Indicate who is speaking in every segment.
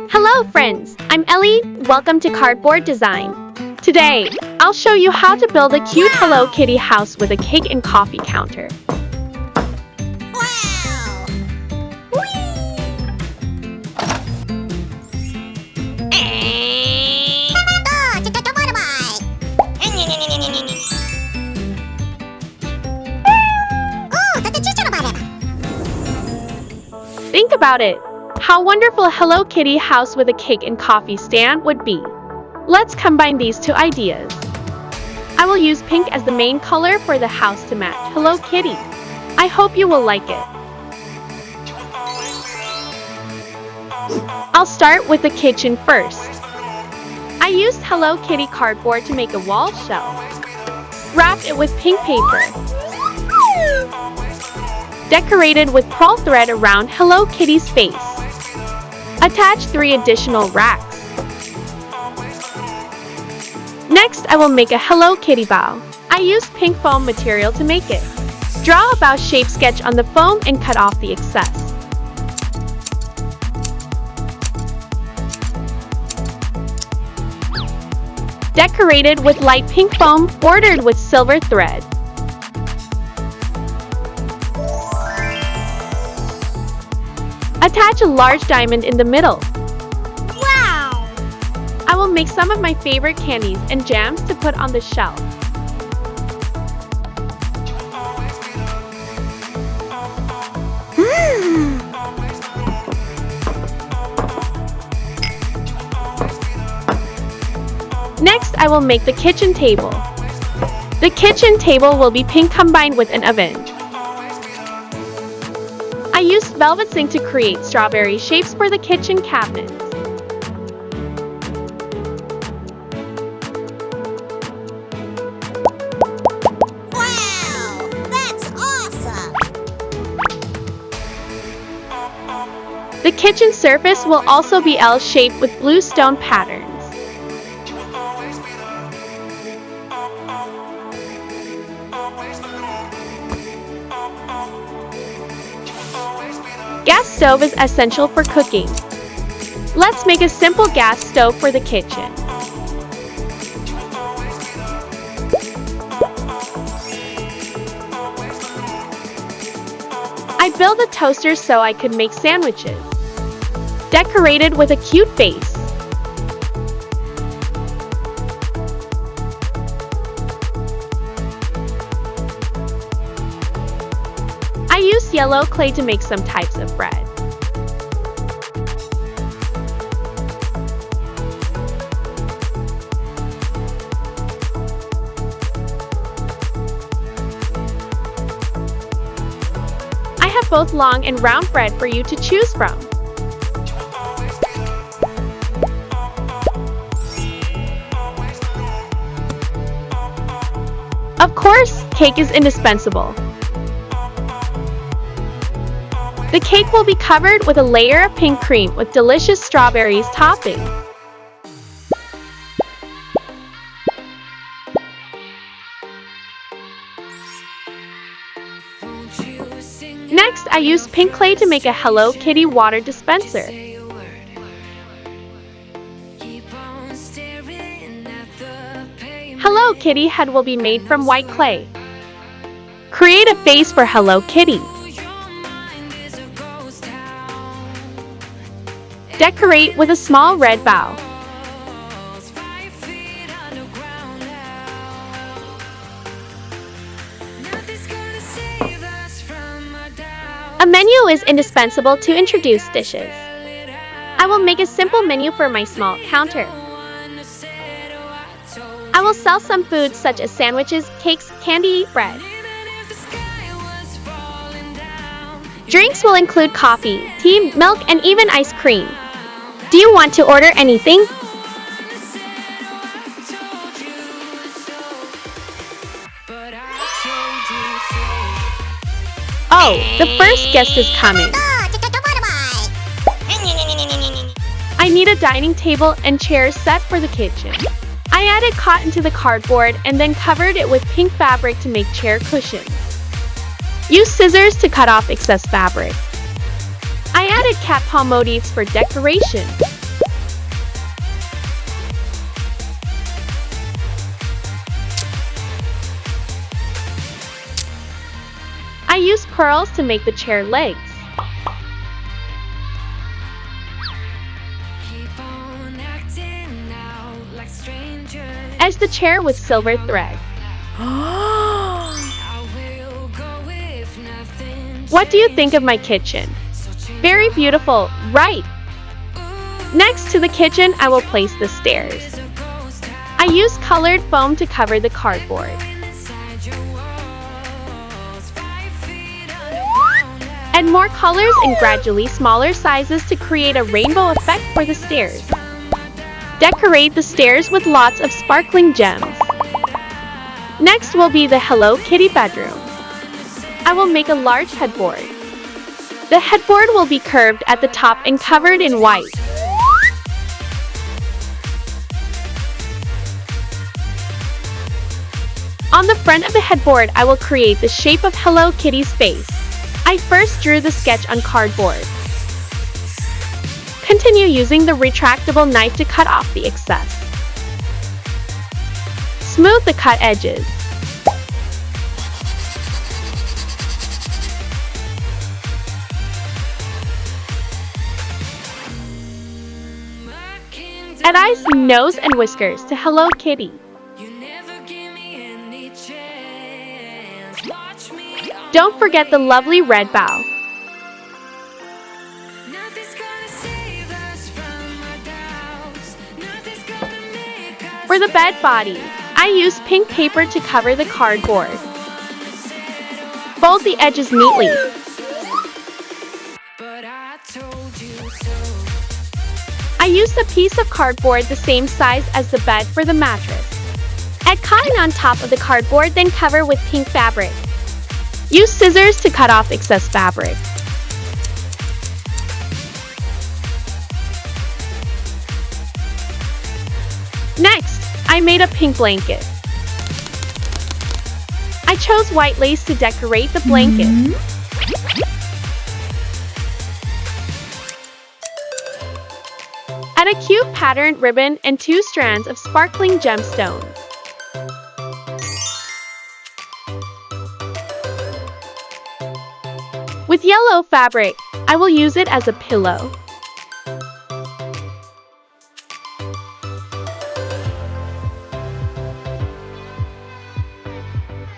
Speaker 1: Hello friends, I'm Ellie, welcome to Cardboard Design. Today, I'll show you how to build a cute Hello Kitty house with a cake and coffee counter.
Speaker 2: Wow!
Speaker 1: Think about it. How wonderful a Hello Kitty house with a cake and coffee stand would be. Let's combine these two ideas. I will use pink as the main color for the house to match Hello Kitty. I hope you will like it. I'll start with the kitchen first. I used Hello Kitty cardboard to make a wall shelf. Wrap it with pink paper. Decorated with pearl thread around Hello Kitty's face. Attach 3 additional racks. Next, I will make a Hello Kitty bow. I used pink foam material to make it. Draw a bow shape sketch on the foam and cut off the excess. Decorated with light pink foam bordered with silver thread. Attach a large diamond in the middle.
Speaker 2: Wow!
Speaker 1: I will make some of my favorite candies and jams to put on the shelf. Next, I will make the kitchen table. The kitchen table will be pink combined with an oven. I used velvet zinc to create strawberry shapes for the kitchen cabinets.
Speaker 2: Wow! That's awesome!
Speaker 1: The kitchen surface will also be L-shaped with blue stone patterns. Gas stove is essential for cooking. Let's make a simple gas stove for the kitchen. I built a toaster so I could make sandwiches. Decorated with a cute vase. I used yellow clay to make some types of bread. I have both long and round bread for you to choose from. Of course, cake is indispensable. The cake will be covered with a layer of pink cream with delicious strawberries topping. Next, I used pink clay to make a Hello Kitty water dispenser. Hello Kitty head will be made from white clay. Create a face for Hello Kitty. Decorate with a small red bow. A menu is indispensable to introduce dishes. I will make a simple menu for my small counter. I will sell some foods such as sandwiches, cakes, candy, bread. Drinks will include coffee, tea, milk, and even ice cream. Do you want to order anything? Oh, the first guest is coming. I need a dining table and chairs set for the kitchen. I added cotton to the cardboard and then covered it with pink fabric to make chair cushions. Use scissors to cut off excess fabric. I added cat paw motifs for decoration. pearls to make the chair legs. Edge the chair with silver thread. What do you think of my kitchen? Very beautiful, right? Next to the kitchen, I will place the stairs. I use colored foam to cover the cardboard. Add more colors in gradually smaller sizes to create a rainbow effect for the stairs. Decorate the stairs with lots of sparkling gems. Next will be the Hello Kitty bedroom. I will make a large headboard. The headboard will be curved at the top and covered in white. On the front of the headboard, I will create the shape of Hello Kitty's face. I first drew the sketch on cardboard. Continue using the retractable knife to cut off the excess. Smooth the cut edges. Add eyes, nose, and whiskers to Hello Kitty. Don't forget the lovely red bow. For the bed body, I use pink paper to cover the cardboard. Fold the edges neatly. I used a piece of cardboard the same size as the bed for the mattress. Add cotton on top of the cardboard, then cover with pink fabric. Use scissors to cut off excess fabric. Next, I made a pink blanket. I chose white lace to decorate the blanket. Add a cute patterned ribbon and 2 strands of sparkling gemstones. With yellow fabric, I will use it as a pillow.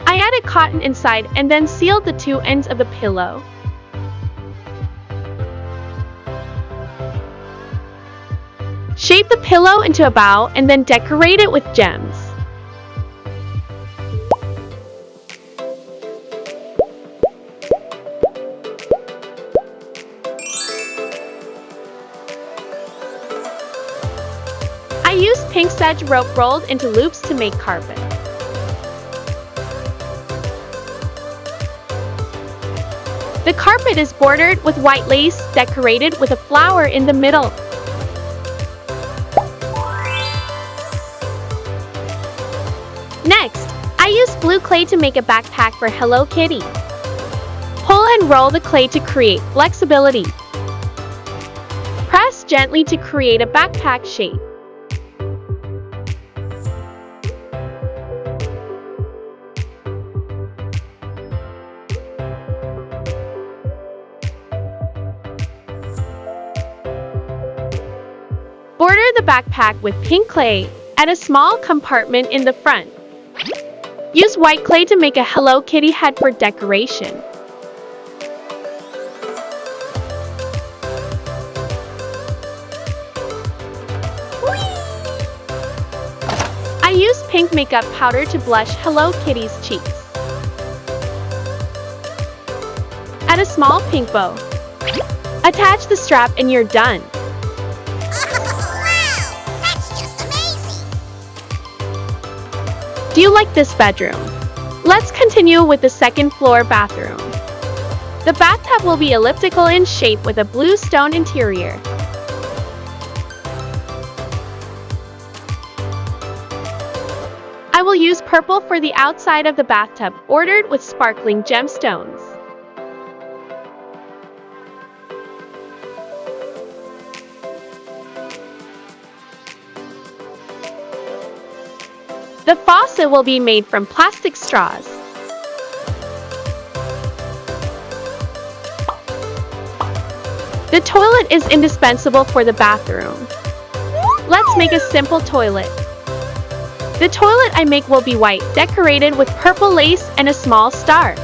Speaker 1: I added cotton inside and then sealed the 2 ends of the pillow. Shape the pillow into a bow and then decorate it with gems. I used pink sedge rope rolled into loops to make carpet. The carpet is bordered with white lace, decorated with a flower in the middle. Next, I used blue clay to make a backpack for Hello Kitty. Pull and roll the clay to create flexibility. Press gently to create a backpack shape. Border the backpack with pink clay. Add a small compartment in the front. Use white clay to make a Hello Kitty head for decoration. I used pink makeup powder to blush Hello Kitty's cheeks. Add a small pink bow. Attach the strap and you're done. Do you like this bedroom? Let's continue with the second floor bathroom. The bathtub will be elliptical in shape with a blue stone interior. I will use purple for the outside of the bathtub, bordered with sparkling gemstones. The faucet will be made from plastic straws. The toilet is indispensable for the bathroom. Let's make a simple toilet. The toilet I make will be white, decorated with purple lace and a small star.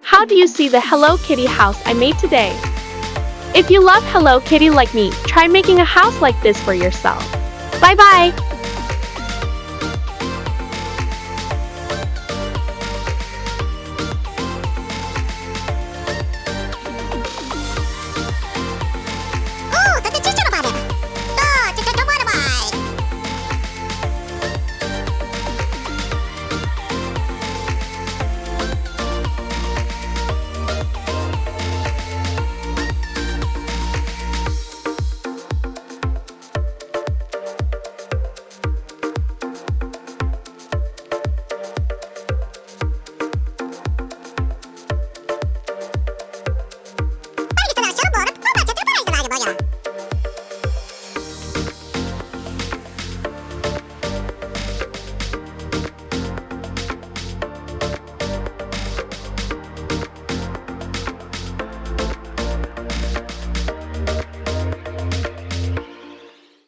Speaker 1: How do you see the Hello Kitty house I made today? If you love Hello Kitty like me, try making a house like this for yourself. Bye bye!